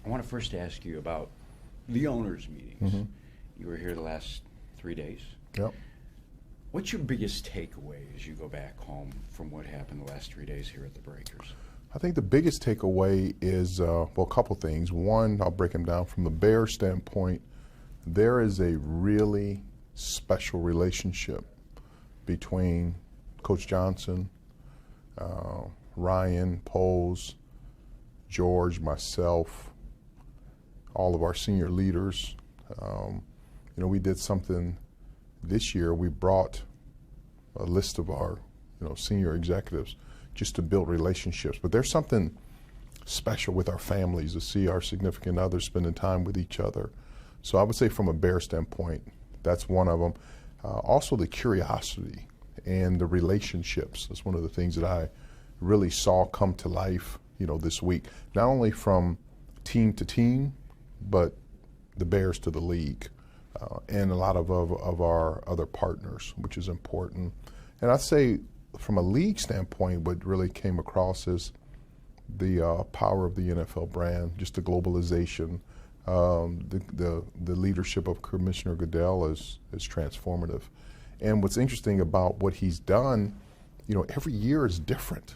I want to first ask you about the owners' meetings. Mm-hmm. You were here the last 3 days. Yep. What's your biggest takeaway as you go back home from what happened the last 3 days here at the Breakers? I think the biggest takeaway is, well, a couple things. One, I'll break them down from the Bears standpoint. There is a really special relationship between Coach Johnson, Ryan, Poles, George, myself, all of our senior leaders. We did something this year. We brought a list of our, senior executives just to build relationships. But there's something special with our families to see our significant others spending time with each other. So I would say from a Bear standpoint, that's one of them. Also the curiosity and the relationships. That's one of the things that I really saw come to life, this week. Not only from team to team, but the Bears to the league. And a lot of our other partners, which is important. And I'd say from a league standpoint, what really came across is the power of the NFL brand, just the globalization. The leadership of Commissioner Goodell is transformative. And what's interesting about what he's done, every year is different.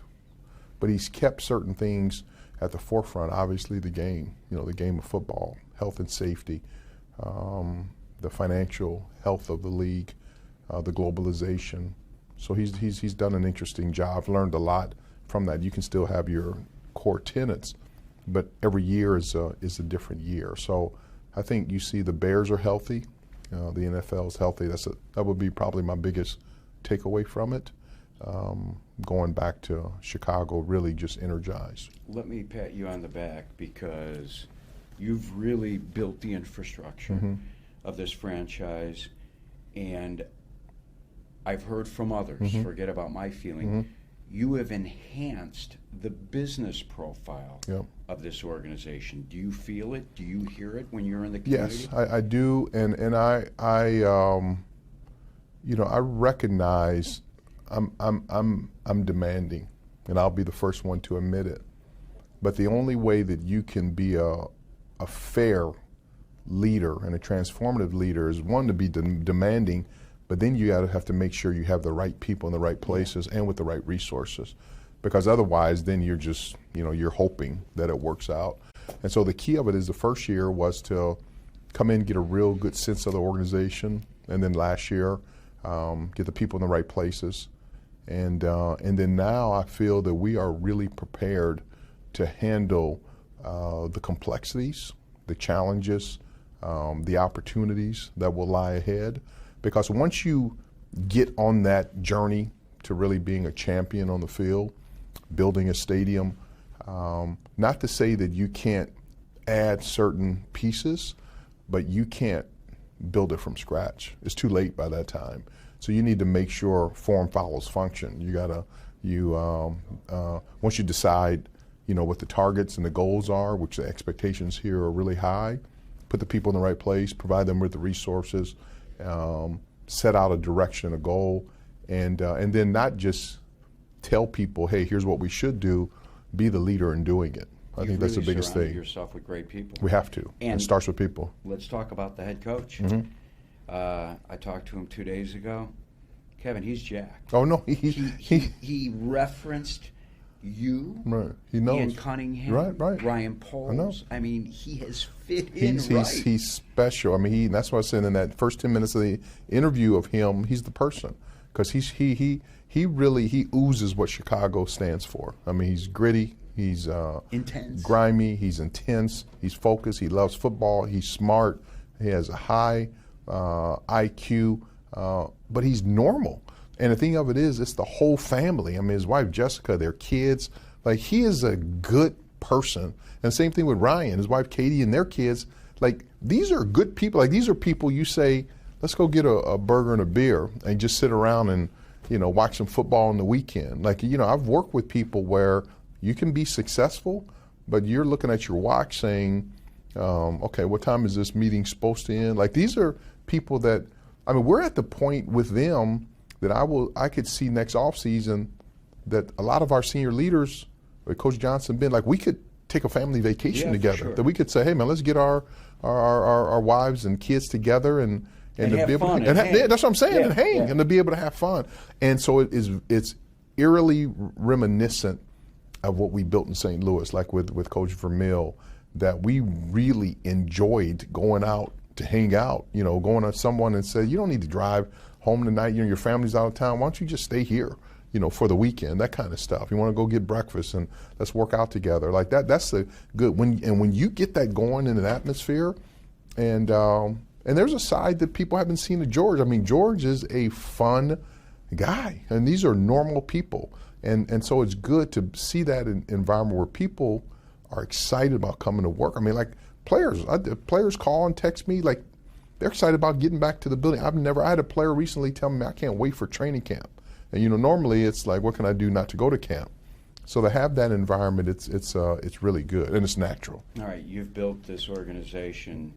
But he's kept certain things at the forefront. Obviously the game, the game of football, health and safety, the financial health of the league, the globalization. So he's done an interesting job. I've learned a lot from that. You can still have your core tenets, but every year is a different year. So I think you see the Bears are healthy, the NFL is healthy. That would be probably my biggest takeaway from it. Going back to Chicago, really just energized. Let me pat you on the back because you've really built the infrastructure of this franchise, and I've heard from others, forget about my feeling, you have enhanced the business profile of this organization. Do you feel it? Do you hear it when you're in the community? Yes, I do, and I recognize I'm demanding, and I'll be the first one to admit it. But the only way that you can be a fair leader and a transformative leader is, one, to be demanding, but then you have to make sure you have the right people in the right places and with the right resources, because otherwise then you're just, you're hoping that it works out. And so the key of it is the first year was to come in, get a real good sense of the organization, and then last year get the people in the right places. And then now I feel that we are really prepared to handle the complexities, the challenges, the opportunities that will lie ahead. Because once you get on that journey to really being a champion on the field, building a stadium, not to say that you can't add certain pieces, but you can't build it from scratch. It's too late by that time. So you need to make sure form follows function. Once you decide, what the targets and the goals are, which the expectations here are really high, put the people in the right place, provide them with the resources, set out a direction, a goal, and then not just tell people, hey, here's what we should do, be the leader in doing it. I think that's the biggest thing. Yourself with great people. We have to. And it starts with people. Let's talk about the head coach. I talked to him 2 days ago. Kevin, he's jacked. Oh no, he referenced you, right? He knows. Ian Cunningham, right. Ryan Poles. I mean, he has fit in. He's special. I mean, that's what I said in that first 10 minutes of the interview of him. He's the person, because he really oozes what Chicago stands for. I mean, he's gritty. He's intense, grimy. He's intense. He's focused. He loves football. He's smart. He has a high IQ, but he's normal. And the thing of it is, it's the whole family. I mean, his wife Jessica, their kids. Like, he is a good person. And the same thing with Ryan, his wife Katie, and their kids. Like, these are good people. Like, these are people you say, let's go get a burger and a beer and just sit around and, watch some football on the weekend. Like, I've worked with people where you can be successful, but you're looking at your watch saying, okay, what time is this meeting supposed to end? Like, these are people that, we're at the point with them that I could see next offseason that a lot of our senior leaders, like Coach Johnson, we could take a family vacation Yeah, for together. sure. That we could say, hey man, let's get our wives and kids together and to have be able fun to, and hang. yeah, that's what I'm saying, Yeah, and hang yeah. and to be able to have fun. And so it's eerily reminiscent of what we built in St. Louis, like with Coach Vermeil, that we really enjoyed going out to hang out. You know, going to someone and say, you don't need to drive home tonight. You know, your family's out of town. Why don't you just stay here? You know, for the weekend, that kind of stuff. You want to go get breakfast and let's work out together, like that. That's the good when you get that going in an atmosphere, and there's a side that people haven't seen of George. I mean, George is a fun guy, and these are normal people, and so it's good to see that environment where people are excited about coming to work. I mean, like players call and text me like they're excited about getting back to the building. I had a player recently tell me, I can't wait for training camp. And you know, normally it's like, what can I do not to go to camp? So to have that environment, it's really good and it's natural. All right, you've built this organization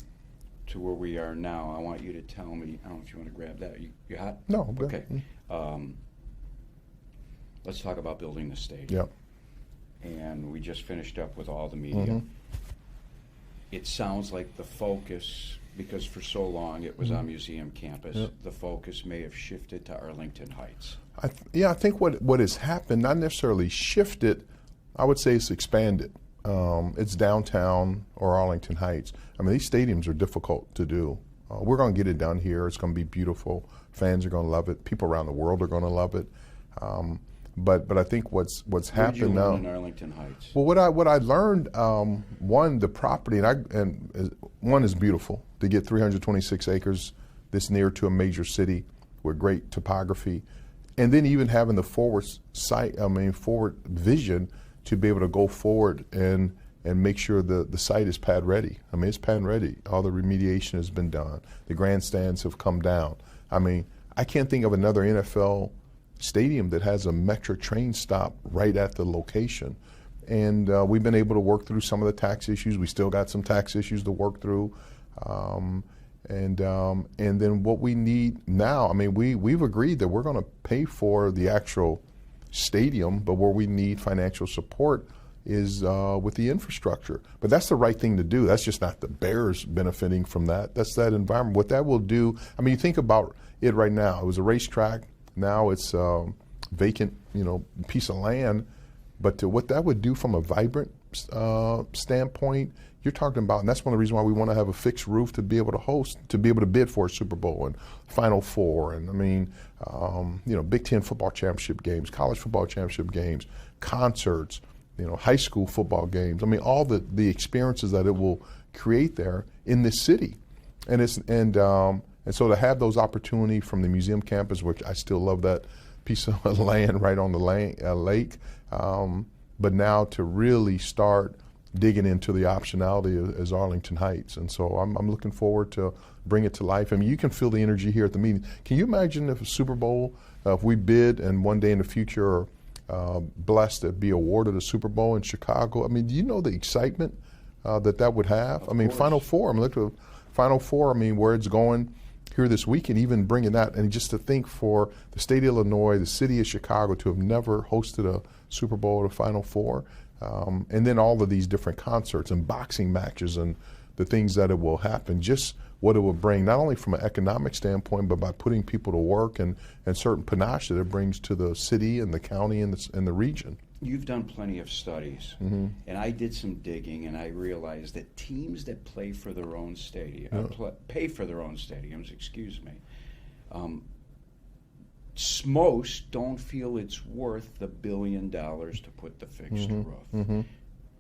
to where we are now. I want you to tell me. I don't know if you want to grab that. You hot? No, I'm good. Okay. Let's talk about building the stadium. Yep. And we just finished up with all the media. Mm-hmm. It sounds like the focus, because for so long it was on Museum Campus, Yep. the focus may have shifted to Arlington Heights. I think what has happened, not necessarily shifted, I would say it's expanded. It's downtown or Arlington Heights. I mean, these stadiums are difficult to do. We're going to get it done here. It's going to be beautiful. Fans are going to love it. People around the world are going to love it. But I think what's happened now. What did you learn in Arlington Heights? Well, what I learned, one, the property, one is beautiful. To get 326 acres this near to a major city with great topography, and then even having the forward vision to be able to go forward and make sure the site is pad ready. I mean, it's pad ready. All the remediation has been done. The grandstands have come down. I mean, I can't think of another NFL stadium that has a Metra train stop right at the location. And we've been able to work through some of the tax issues. We still got some tax issues to work through. And then what we need now, I mean, we've agreed that we're going to pay for the actual stadium, but where we need financial support is with the infrastructure. But that's the right thing to do. That's just not the Bears benefiting from that. That's that environment. What that will do, I mean, you think about it right now. It was a racetrack. Now it's a vacant, piece of land. But what that would do from a vibrant standpoint, you're talking about, and that's one of the reasons why we want to have a fixed roof to be able to host, to be able to bid for a Super Bowl and Final Four, and I mean, Big Ten football championship games, college football championship games, concerts, high school football games. I mean, all the experiences that it will create there in this city, and so to have those opportunities from the museum campus, which I still love that piece of land right on the lake, but now to really start digging into the optionality as Arlington Heights. And so I'm looking forward to bring it to life. I mean, you can feel the energy here at the meeting. Can you imagine if a Super Bowl, if we bid and one day in the future are blessed to be awarded a Super Bowl in Chicago? I mean, do you know the excitement that would have? Of I mean, course. Final Four, I mean, look at Final Four, I mean, where it's going here this weekend, even bringing that, and just to think for the state of Illinois, the city of Chicago, to have never hosted a Super Bowl or a Final Four, and then all of these different concerts and boxing matches and the things that it will happen, just what it will bring, not only from an economic standpoint, but by putting people to work and certain panache that it brings to the city and the county and the region. You've done plenty of studies, Mm-hmm. and I did some digging, and I realized that teams that play for their own stadium, pay for their own stadiums, most don't feel it's worth the $1 billion to put the fixed roof. Mm-hmm.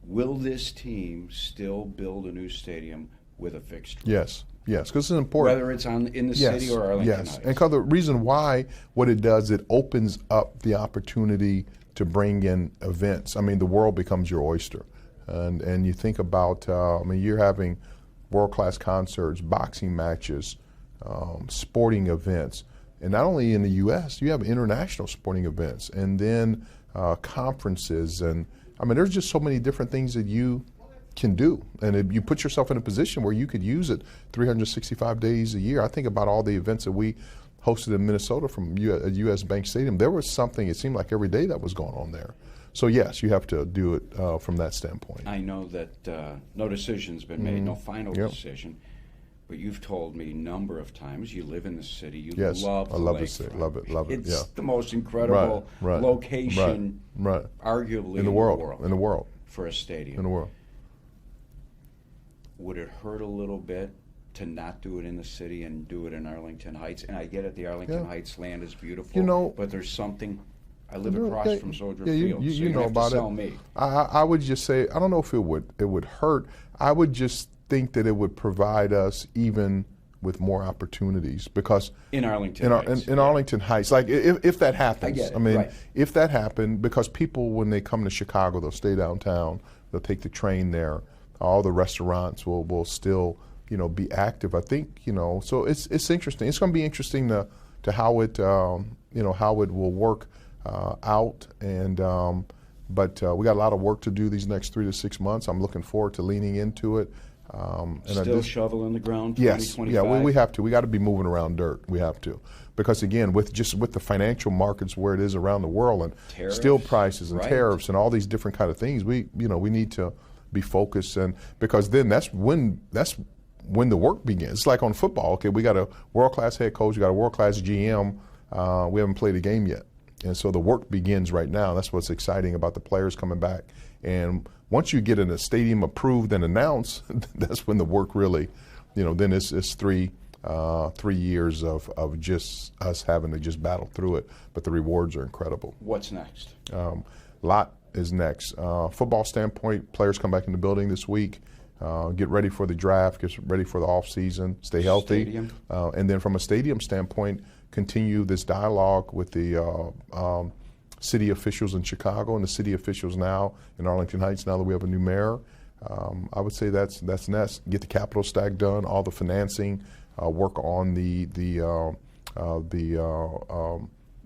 Will this team still build a new stadium with a fixed roof? Yes, because it's important. Whether it's in the city or Arlington Yes, Heights. and because the reason why, what it does, it opens up the opportunity to bring in events. I mean, the world becomes your oyster. And you think about, you're having world-class concerts, boxing matches, sporting events. And not only in the U.S., you have international sporting events, and then conferences. And, there's just so many different things that you can do. And if you put yourself in a position where you could use it 365 days a year. I think about all the events that we hosted in Minnesota from U.S. Bank Stadium. There was something, it seemed like every day, that was going on there. So yes, you have to do it from that standpoint. I know that no decision's been made, no final Yep. decision, but you've told me a number of times you live in the city. You Yes, love I the love the lakefront. city. Love it. Love it. It's Yeah. the most incredible Right. location, Right. arguably In the world. In the world. for a stadium. In the world. Would it hurt a little bit to not do it in the city and do it in Arlington Heights? And I get it, the Arlington Yeah. Heights land is beautiful. You know- but there's something. I live No, across yeah, from Soldier yeah, Field, so you know have about to sell it. me. I would just say I don't know if it would hurt. I would just think that it would provide us even with more opportunities because In Arlington Heights. in Arlington Heights, like if that happens, get it, I mean, right. if that happened, because people when they come to Chicago, they'll stay downtown, they'll take the train there. All the restaurants will still be active. I think so it's interesting. It's going to be interesting to how it how it will work out and. But we got a lot of work to do these next 3 to 6 months. I'm looking forward to leaning into it. Still shovel in the ground. Yes, 2025? yeah, we have to. We got to be moving around dirt. We have to, because again, with the financial markets where it is around the world and Tariffs, steel prices and right. tariffs and all these different kind of things, we need to be focused, and because then that's when the work begins. It's like on football. Okay, we got a world-class head coach, we got a world-class GM. We haven't played a game yet. And so the work begins right now. That's what's exciting about the players coming back. And once you get in a stadium approved and announced, that's when the work really, then it's 3 years of just us having to just battle through it. But the rewards are incredible. What's next? Lot is next. Football standpoint, players come back in the building this week. Get ready for the draft, get ready for the off season, stay healthy. Stadium. And then from a stadium standpoint, continue this dialogue with the city officials in Chicago and the city officials now in Arlington Heights, now that we have a new mayor. I would say that's next. Get the capital stack done, all the financing, work on the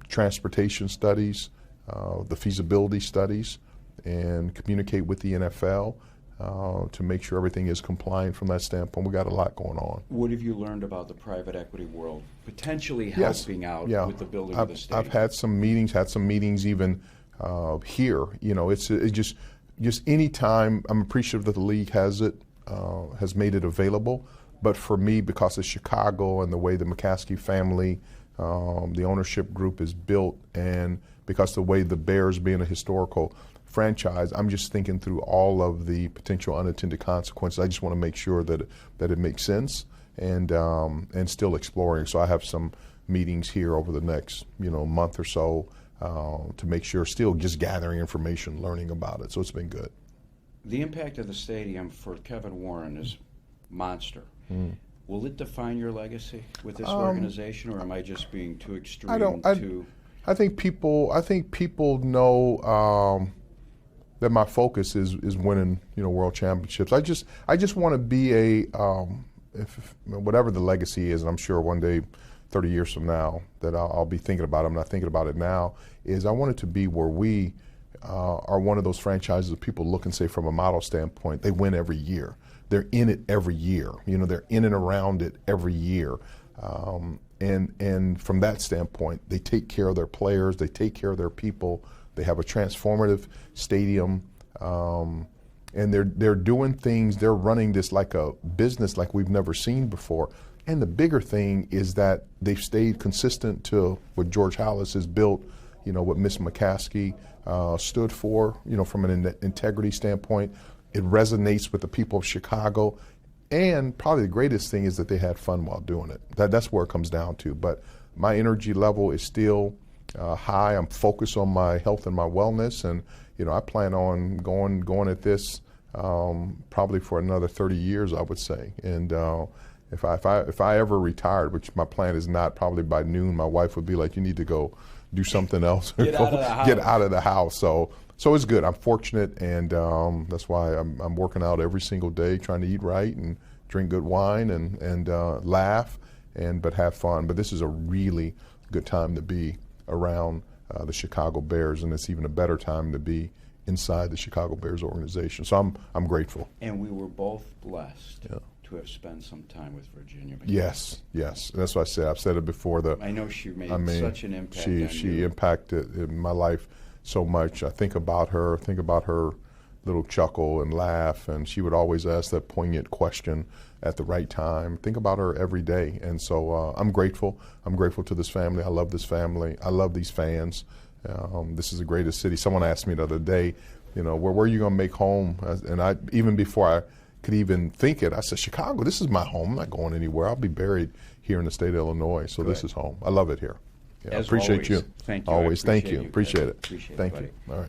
transportation studies, the feasibility studies, and communicate with the NFL to make sure everything is compliant from that standpoint. We got a lot going on. What have you learned about the private equity world potentially Yes. helping out Yeah. with the building of the stadium? I've had some meetings even here. It's just any time. I'm appreciative that the league has made it available. But for me, because of Chicago and the way the McCaskey family, the ownership group is built, and because the way the Bears being a historical franchise, I'm just thinking through all of the potential unintended consequences. I just want to make sure that it makes sense, and still exploring. So I have some meetings here over the next month or so to make sure, still just gathering information, learning about it. So it's been good. The impact of the stadium for Kevin Warren is monster. Will it define your legacy with this organization, or am I just being too extreme? I think people know that my focus is winning, world championships. I just want to be if whatever the legacy is, and I'm sure one day, 30 years from now, that I'll be thinking about it. I'm not thinking about it now. Is I want it to be where we are one of those franchises that people look and say, from a model standpoint, they win every year. They're in it every year. They're in and around it every year. And from that standpoint, they take care of their players, they take care of their people. They have a transformative stadium, and they're doing things. They're running this like a business like we've never seen before. And the bigger thing is that they've stayed consistent to what George Halas has built. What Miss McCaskey stood for. From an integrity standpoint, it resonates with the people of Chicago. And probably the greatest thing is that they had fun while doing it. That's where it comes down to. But my energy level is still high. I'm focused on my health and my wellness, and I plan on going at this probably for another 30 years, I would say. And if I ever retired, which my plan is not, probably by noon, my wife would be like, "You need to go do something else. Get out of the house." Get out of the house." So it's good. I'm fortunate, and that's why I'm working out every single day, trying to eat right and drink good wine and laugh but have fun. But this is a really good time to be around the Chicago Bears, and it's even a better time to be inside the Chicago Bears organization. So I'm grateful. And we were both blessed to have spent some time with Virginia McCaskey. Yes. That's what I said. I've said it before. I know she made such an impact. She impacted in my life so much. I think about her little chuckle and laugh, and she would always ask that poignant question at the right time. Think about her every day, and so I'm grateful. I'm grateful to this family. I love this family. I love these fans. This is the greatest city. Someone asked me the other day, you know, where are you going to make home? And I, even before I could even think it, I said, Chicago, this is my home. I'm not going anywhere. I'll be buried here in the state of Illinois, so Good. This is home. I love it here. Yeah, I As appreciate always. you. Thank you. I Always. Thank appreciate you. you. Appreciate it. Appreciate it, Thank buddy. you. All right.